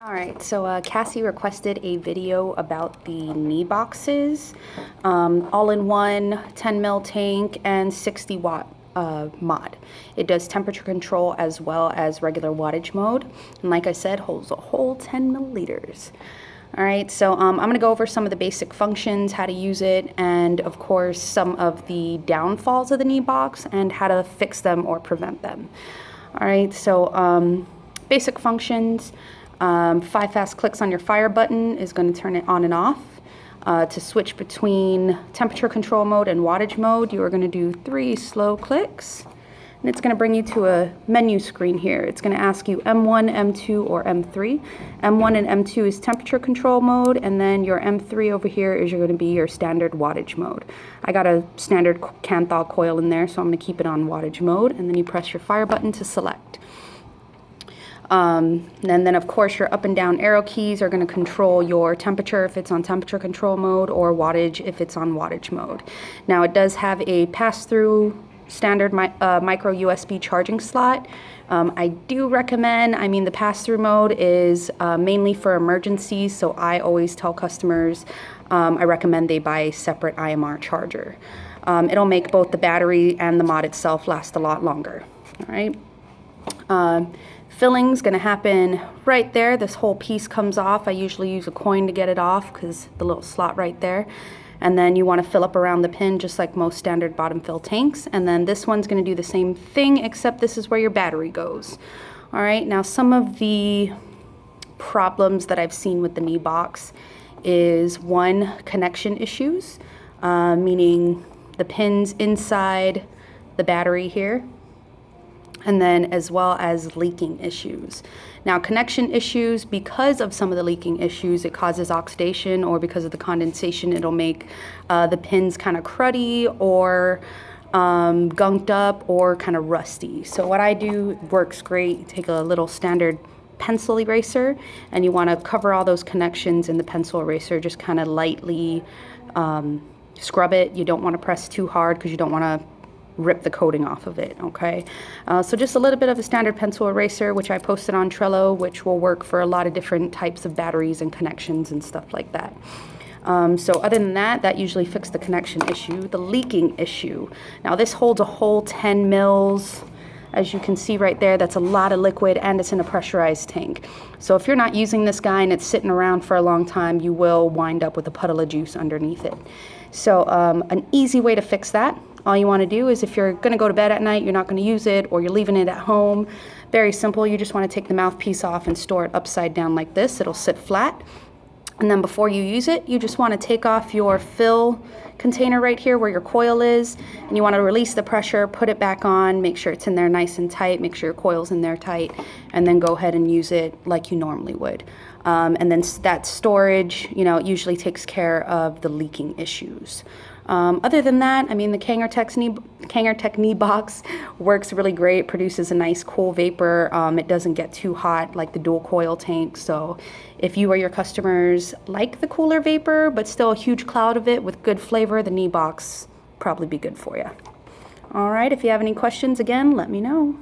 Alright, so Cassie requested a video about the neboxes, all-in-one 10 mil tank and 60 watt mod. It does temperature control as well as regular wattage mode, and like I said, holds a whole 10 milliliters. Alright, so I'm going to go over some of the basic functions, how to use it, and of course some of the downfalls of the nebox and how to fix them or prevent them. Alright, so basic functions. 5 fast clicks on your fire button is going to turn it on and off. To switch between temperature control mode and wattage mode, you are going to do 3 slow clicks. And it's going to bring you to a menu screen here. It's going to ask you M1, M2, or M3. M1 and M2 is temperature control mode, and then your M3 over here is going to be your standard wattage mode. I got a standard Kanger coil in there, so I'm going to keep it on wattage mode, and then you press your fire button to select. And then of course your up and down arrow keys are going to control your temperature if it's on temperature control mode, or wattage if it's on wattage mode. Now it does have a pass-through standard micro USB charging slot. I do recommend, the pass-through mode is mainly for emergencies, so I always tell customers I recommend they buy a separate IMR charger. It'll make both the battery and the mod itself last a lot longer. All right. Filling's going to happen right there. This whole piece comes off. I usually use a coin to get it off because the little slot right there. And then you want to fill up around the pin just like most standard bottom fill tanks. And then this one's going to do the same thing, except this is where your battery goes. All right, now some of the problems that I've seen with the nebox is, one, connection issues, meaning the pins inside the battery here, and then as well as leaking issues. Now connection issues, because of some of the leaking issues, it causes oxidation, or because of the condensation, it'll make the pins kind of cruddy or gunked up or kind of rusty. So what I do works great. You take a little standard pencil eraser and you want to cover all those connections in the pencil eraser, just kind of lightly scrub it. You don't want to press too hard because you don't want to rip the coating off of it, okay? So just a little bit of a standard pencil eraser, which I posted on Trello, which will work for a lot of different types of batteries and connections and stuff like that. So other than that, that usually fixes the connection issue. The leaking issue. Now this holds a whole 10 mils. As you can see right there, that's a lot of liquid, and it's in a pressurized tank. So if you're not using this guy and it's sitting around for a long time, you will wind up with a puddle of juice underneath it. So an easy way to fix that, all you want to do is, if you're going to go to bed at night, you're not going to use it, or you're leaving it at home, very simple. You just want to take the mouthpiece off and store it upside down like this. It'll sit flat. And then before you use it, you just want to take off your fill container right here where your coil is, and you want to release the pressure, put it back on, make sure it's in there nice and tight, make sure your coil's in there tight, and then go ahead and use it like you normally would. And then that storage, it usually takes care of the leaking issues. Other than that, the Kanger Tech nebox works really great, produces a nice cool vapor. It doesn't get too hot like the dual coil tank. So if you or your customers like the cooler vapor, but still a huge cloud of it with good flavor, the nebox probably be good for you. All right, if you have any questions, again, let me know.